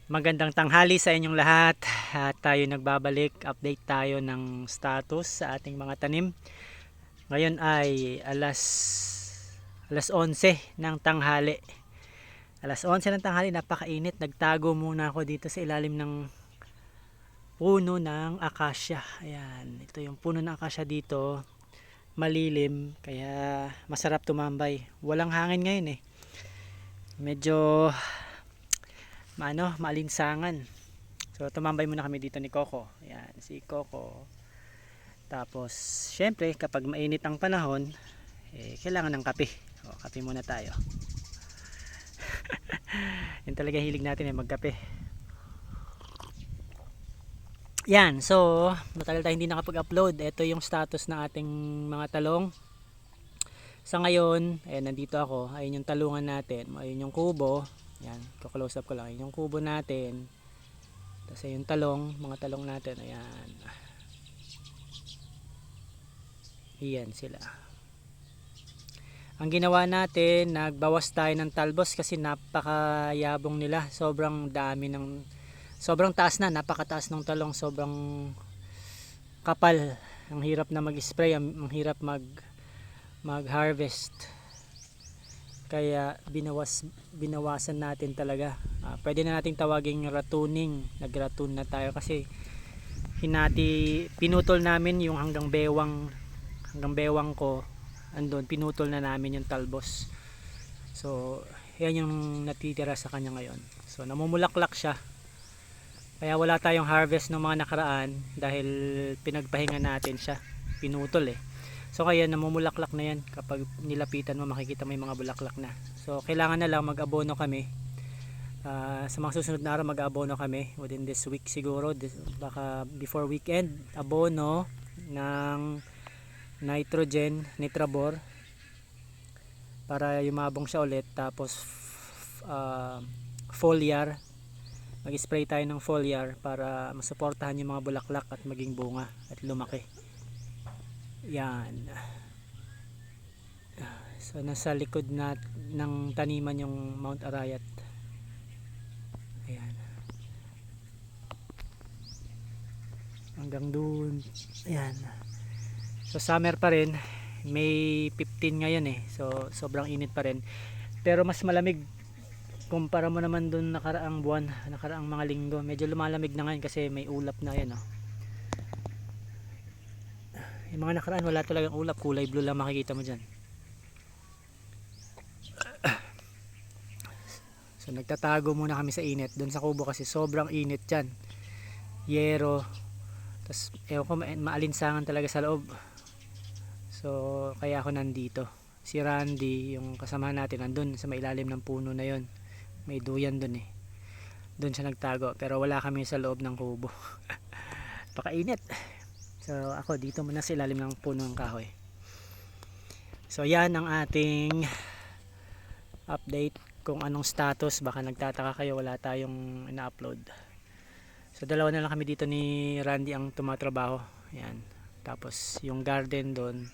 Magandang tanghali sa inyong lahat. At tayo nagbabalik, update tayo ng status sa ating mga tanim. Ngayon ay alas 11 ng tanghali. Alas 11 ng tanghali, napakainit. Nagtago muna ako dito sa ilalim ng puno ng akasya. Ayan, ito yung puno ng akasya dito. Malilim, kaya masarap tumambay. Walang hangin ngayon eh. Medyo maalinsangan. So tumambay muna kami dito ni Coco. Ayan, si Coco. Tapos, syempre, kapag mainit ang panahon, kailangan ng kape. O, kape muna tayo. Yan talaga hilig natin magkape. Yan, so, matagal tayo hindi nakapag-upload. Ito yung status ng ating mga talong. Sa ngayon, nandito ako. Ayun yung talungan natin. Ayun yung kubo. Yan, close up ko lang. Ayun yung kubo natin. Tapos yung talong, mga talong natin. Ayan. Iyan sila. Ang ginawa natin, nagbawas tayo ng talbos kasi napakayabong nila. Sobrang taas na, napakataas ng talong, sobrang kapal. Ang hirap na mag-spray, ang hirap mag-harvest. Kaya binawasan natin talaga. Pwede na nating tawaging ratuning. Nag-ratun na tayo kasi pinutol namin yung hanggang bewang ko andun, pinutol na namin yung talbos. So yan yung natitira sa kanya ngayon. So namumulaklak siya, kaya wala tayong harvest ng mga nakaraan dahil pinagpahinga natin siya, pinutol so kaya namumulaklak na yan. Kapag nilapitan mo makikita may mga bulaklak na. So kailangan na lang mag-abono kami. Sa mga susunod na araw mag-abono kami within this week siguro, baka before weekend. Abono ng nitrogen, nitrabor para yumabong siya ulit. Tapos foliar, mag-spray tayo ng foliar para masuportahan yung mga bulaklak at maging bunga at lumaki. Yan. So nasa likod ng taniman yung Mount Arayat. Ayan. Hanggang dun. Ayan. So summer pa rin, May 15 ngayon so sobrang init pa rin, pero mas malamig kumpara mo naman dun nakaraang buwan, nakaraang mga linggo. Medyo lumalamig na ngayon kasi may ulap na yan yung mga nakaraan wala talagang ulap, kulay blue lang makikita mo dyan. So nagtatago muna kami sa init dun sa kubo kasi sobrang init dyan, yero. Tapos ewan ko, maalinsangan talaga sa loob. So kaya ako nandito. Si Randy, yung kasama natin, nandun sa mailalim ng puno na yon. May duyan dun Doon siya nagtago, pero wala kami sa loob ng kubo. Pakainit. So ako dito muna sa ilalim ng puno ng kahoy. So yan ang ating update kung anong status. Baka nagtataka kayo, wala tayong ina-upload. So dalawa na lang kami dito ni Randy ang tumatrabaho. Yan. Tapos yung garden doon,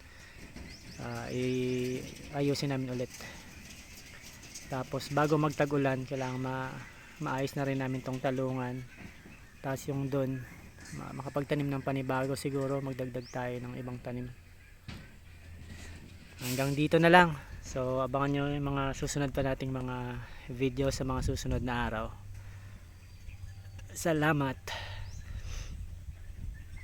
ayusin namin ulit. Tapos bago magtag-ulan, kailangan maayos na rin namin tong talungan. Tapos yung doon, makapagtanim ng panibago siguro, magdagdag tayo ng ibang tanim. Hanggang dito na lang. So abangan nyo yung mga susunod pa nating mga video sa mga susunod na araw. Salamat.